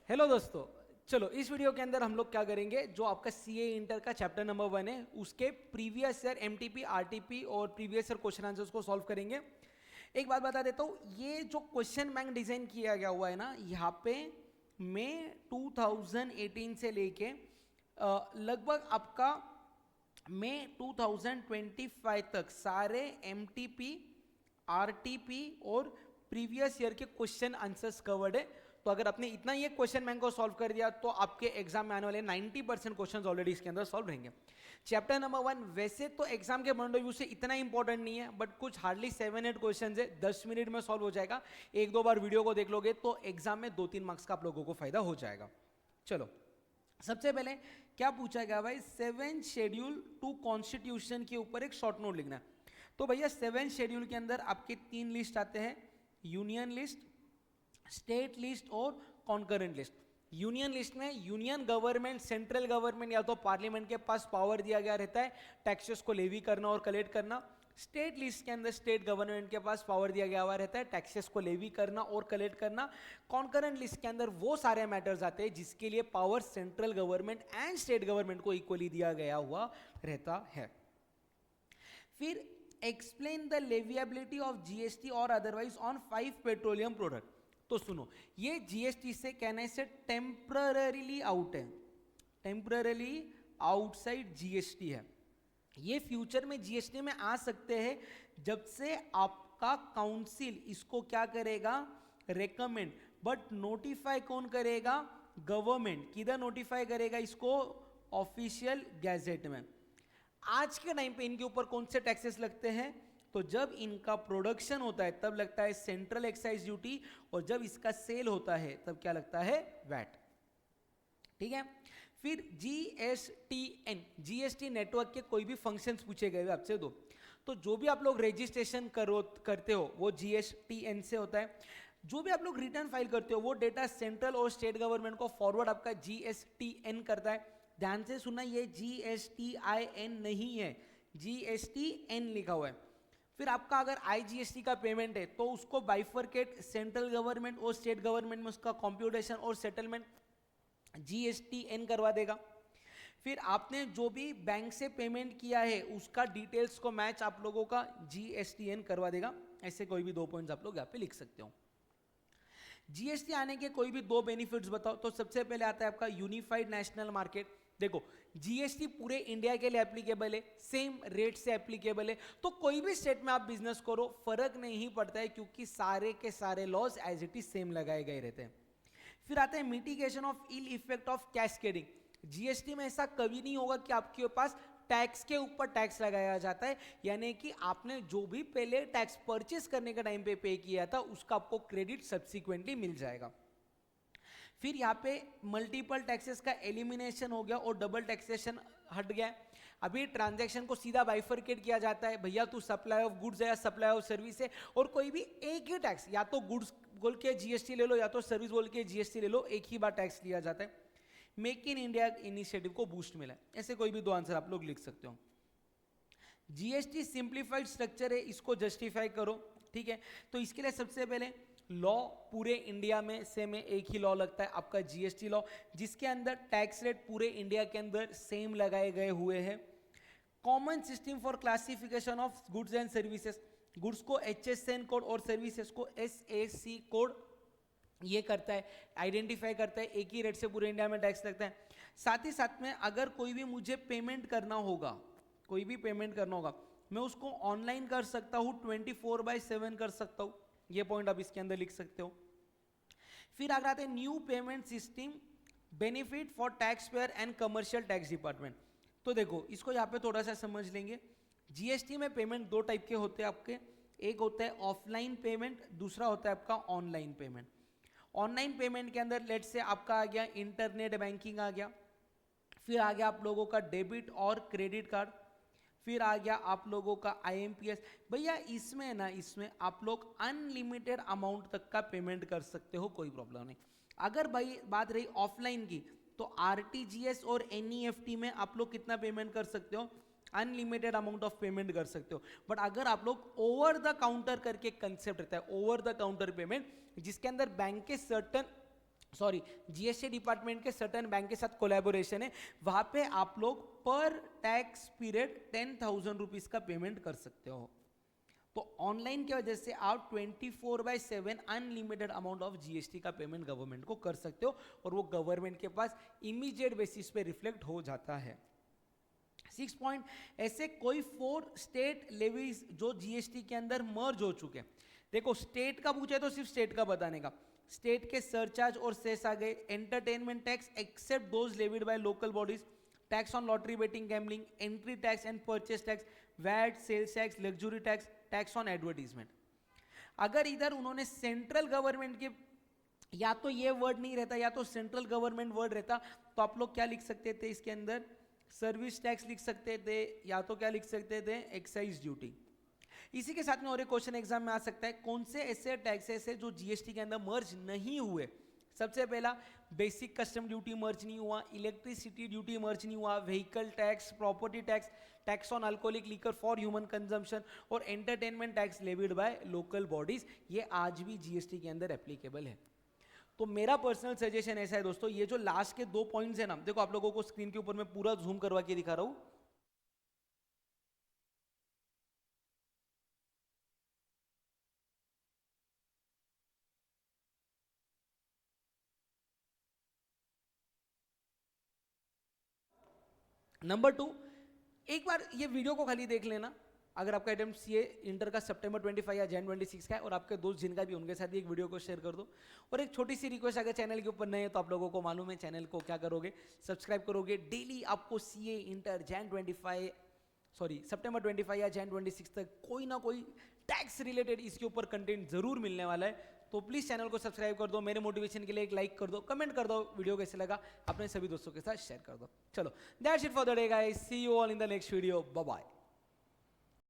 Hello दोस्तों, चलो इस वीडियो के अंदर हम लोग क्या करेंगे, जो आपका सीए इंटर का चैप्टर नंबर 1 है उसके प्रीवियस ईयर एमटीपी आरटीपी और प्रीवियस ईयर क्वेश्चन आंसर्स को सॉल्व करेंगे। एक बात बता देता हूँ, ये जो क्वेश्चन बैंक डिजाइन किया गया हुआ है ना, यहाँ पे मई 2018 से लेके लगभग आपका मई 2025 तक सारे एमटीपी आरटीपी और प्रीवियस ईयर के क्वेश्चन आंसर्स कवर्ड है। तो अगर आपने इतना ही क्वेश्चन बैंक को सॉल्व कर दिया तो आपके एग्जाम में आने वाले 90% क्वेश्चंस ऑलरेडी इसके अंदर सॉल्व रहेंगे। चैप्टर नंबर 1 वैसे तो एग्जाम के पॉइंट ऑफ व्यू से इतना इंपॉर्टेंट नहीं है, बट कुछ हार्डली 7-8 क्वेश्चन है, 10 मिनट में सॉल्व हो जाएगा। एक दो बार वीडियो को देख लोगे तो एग्जाम में 2-3 मार्क्स का आप लोगों को फायदा हो जाएगा। चलो सबसे पहले क्या पूछा गया भाई, 7 शेड्यूल टू कॉन्स्टिट्यूशन के ऊपर एक शॉर्ट नोट लिखना है। तो भैया 7 शेड्यूल के अंदर आपके 3 लिस्ट आते हैं, यूनियन लिस्ट, स्टेट लिस्ट और कॉन्करेंट लिस्ट। यूनियन लिस्ट में यूनियन गवर्नमेंट, सेंट्रल गवर्नमेंट या तो पार्लियामेंट के पास पावर दिया गया रहता है टैक्सेस को लेवी करना और कलेक्ट करना। स्टेट लिस्ट के अंदर स्टेट गवर्नमेंट के पास पावर दिया गया हुआ रहता है टैक्सेस को लेवी करना और कलेक्ट करना। कॉन्करेंट लिस्ट के अंदर वो सारे मैटर्स आते हैं जिसके लिए power central government and state government को इक्वली दिया गया हुआ रहता है। फिर एक्सप्लेन द लेविएबिलिटी ऑफ जीएसटी और अदरवाइज ऑन 5 पेट्रोलियम प्रोडक्ट। तो सुनो, ये जीएसटी से कहने से टेम्पररीली आउट है, टेम्पररीली आउटसाइड जीएसटी है। ये फ्यूचर में जीएसटी में आ सकते हैं जब से आपका काउंसिल इसको क्या करेगा, रेकमेंड। बट नोटिफाई कौन करेगा, गवर्नमेंट। किधर नोटिफाई करेगा इसको, ऑफिशियल गैजेट में। आज के टाइम पे इनके ऊपर कौन से टैक्सेस लगते हैं, तो जब इनका प्रोडक्शन होता है तब लगता है सेंट्रल एक्साइज ड्यूटी, और जब इसका सेल होता है तब क्या लगता है, वैट। ठीक है। फिर जीएसटीएन, जीएसटी नेटवर्क के कोई भी फंक्शंस पूछे गए आपसे दो, तो जो भी आप लोग रजिस्ट्रेशन करते हो वो जीएसटीएन से होता है। जो भी आप लोग रिटर्न फाइल करते हो वो डेटा सेंट्रल और स्टेट गवर्नमेंट को फॉरवर्ड आपका जीएसटीएन करता है। ध्यान से सुनना, ये जीएसटीआईएन नहीं है, जीएसटीएन लिखा हुआ है। फिर आपका अगर आईजीएसटी का पेमेंट है तो उसको बाइफरकेट सेंट्रल गवर्नमेंट और स्टेट गवर्नमेंट में उसका कंप्यूटेशन और सेटलमेंट जीएसटीएन करवा देगा। फिर आपने जो भी बैंक से पेमेंट किया है उसका डिटेल्स को मैच आप लोगों का जीएसटीएन करवा देगा। ऐसे कोई भी 2 पॉइंट्स आप लोग यहाँ पे लिख सकते हो। जीएसटी आने के कोई भी 2 बेनिफिट्स बताओ। तो सबसे पहले आता है आपका यूनिफाइड नेशनल मार्केट। देखो जीएसटी पूरे इंडिया के लिए एप्लीकेबल है, सेम रेट से एप्लीकेबल है, तो कोई भी स्टेट में आप बिजनेस करो फर्क नहीं पड़ता है, क्योंकि सारे के सारे laws as it is same लगाए गए रहते हैं। फिर आता है mitigation of ill effect of cascading. GST में ऐसा कभी नहीं होगा कि आपके पास टैक्स के ऊपर टैक्स लगाया जाता है, यानी कि आपने जो भी पहले टैक्स परचेस करने के टाइम पे किया था उसका आपको क्रेडिट सब्सिक्वेंटली मिल जाएगा। फिर यहाँ पे मल्टीपल टैक्सेस का एलिमिनेशन हो गया और डबल टैक्सेशन हट गया। अभी ट्रांजैक्शन को सीधा बाइफरकेट किया जाता है, भैया तू सप्लाई ऑफ गुड्स है या सप्लाई ऑफ सर्विस है, और कोई भी एक ही टैक्स, या तो गुड्स बोल के जीएसटी ले लो या तो सर्विस बोल के जीएसटी ले लो, एक ही बार टैक्स लिया जाता है। मेक इन इंडिया इनिशिएटिव को बूस्ट मिला है। ऐसे कोई भी 2 आंसर आप लोग लिख सकते हो। जीएसटी सिंप्लीफाइड स्ट्रक्चर है, इसको जस्टिफाई करो। ठीक है, तो इसके लिए सबसे पहले लॉ पूरे इंडिया में सेम है, एक ही लॉ लगता है आपका जीएसटी लॉ, जिसके अंदर टैक्स रेट पूरे इंडिया के अंदर सेम लगाए गए हुए हैं। Common system for classification of goods and services, goods को एचएसएन कोड और सर्विसेज को एसएसी कोड ये करता है, आइडेंटिफाई करता है, एक ही रेट से पूरे इंडिया में टैक्स लगता है। साथ ही साथ में अगर कोई भी मुझे पेमेंट करना होगा, कोई भी पेमेंट करना होगा, मैं उसको ऑनलाइन कर सकता हूँ, 24/7 कर सकता हूँ। ये पॉइंट आप इसके अंदर लिख सकते हो। फिर अगर आते हैं new payment system benefit for tax payer and commercial tax department. तो देखो इसको यहाँ पे थोड़ा सा समझ लेंगे। जीएसटी में पेमेंट 2 टाइप के होते हैं आपके, एक होता है ऑफलाइन पेमेंट, दूसरा होता है आपका ऑनलाइन पेमेंट। ऑनलाइन पेमेंट के अंदर लेट से आपका आ गया इंटरनेट बैंकिंग आ गया, फिर आ गया आप लोगों का डेबिट और क्रेडिट कार्ड, फिर आ गया आप लोगों का आईएमपीएस। भैया इसमें ना, इसमें आप लोग अनलिमिटेड अमाउंट तक का पेमेंट कर सकते हो, कोई प्रॉब्लम नहीं। अगर भाई बात रही ऑफलाइन की, तो आरटीजीएस और एनईएफटी में आप लोग कितना पेमेंट कर सकते हो, अनलिमिटेड अमाउंट ऑफ पेमेंट कर सकते हो। बट अगर आप लोग ओवर द काउंटर करके कंसेप्ट रहता है, ओवर द काउंटर पेमेंट, जिसके अंदर बैंक के सर्टन सॉरी जीएसटी डिपार्टमेंट के सर्टेन बैंक के साथ कोलैबोरेशन है, वहां पे आप लोग पर टैक्स पीरियड 10,000 रुपीज का पेमेंट कर सकते हो। तो ऑनलाइन की वजह से आप 24/7 अनलिमिटेड अमाउंट ऑफ जीएसटी का पेमेंट गवर्नमेंट को कर सकते हो और वो गवर्नमेंट के पास इमीडिएट बेसिस पे रिफ्लेक्ट हो जाता है। 6 पॉइंट, ऐसे कोई 4 स्टेट लेवीज जो जीएसटी के अंदर मर्ज हो चुके हैं। देखो स्टेट का पूछे तो सिर्फ स्टेट का बताने का, स्टेट के सरचार्ज और सेस आ गए, entertainment tax except those levied by local bodies, tax on lottery betting gambling, entry tax and purchase tax, VAT, sales tax, luxury tax, tax on advertisement. अगर इधर उन्होंने सेंट्रल गवर्नमेंट के, या तो ये वर्ड नहीं रहता या तो सेंट्रल गवर्नमेंट वर्ड रहता, तो आप लोग क्या लिख सकते थे इसके अंदर, सर्विस टैक्स लिख सकते थे, या तो क्या लिख सकते थे, एक्साइज ड्यूटी। इसी के साथ में और एक क्वेश्चन एग्जाम में आ सकता है, कौन से ऐसे टैक्सेस है जो जीएसटी के अंदर मर्ज नहीं हुए। सबसे पहला बेसिक कस्टम ड्यूटी मर्ज नहीं हुआ, इलेक्ट्रिसिटी ड्यूटी मर्ज नहीं हुआ, vehicle tax, property tax, tax on alcoholic liquor for human consumption और entertainment tax levied by local bodies, ये आज भी जीएसटी के अंदर एप्लीकेबल है। तो मेरा पर्सनल सजेशन ऐसा है दोस्तों, ये जो लास्ट के 2 पॉइंट्स है ना, देखो आप लोगों को स्क्रीन के ऊपर मैं पूरा जूम करवा के दिखा रहा हूं। नंबर 2, एक बार ये वीडियो को खाली देख लेना, अगर आपका अटेम्प्ट सीए इंटर का सितंबर 25 या जन 26 का है और आपके दोस्त जिनका भी, उनके साथ भी एक वीडियो को शेयर कर दो। और एक छोटी सी रिक्वेस्ट, अगर चैनल के ऊपर नए हैं तो आप लोगों को मालूम है, चैनल को क्या करोगे, सब्सक्राइब करोगे। डेली आपको सीए इंटर सितंबर 25 या जन 26 तक कोई ना कोई टैक्स रिलेटेड इसके ऊपर कंटेंट जरूर मिलने वाला है। तो प्लीज चैनल को सब्सक्राइब कर दो, मेरे मोटिवेशन के लिए एक लाइक कर दो, कमेंट कर दो वीडियो कैसे लगा, अपने सभी दोस्तों के साथ शेयर कर दो। चलो that's it for the day guys, see you all in the next video, bye bye.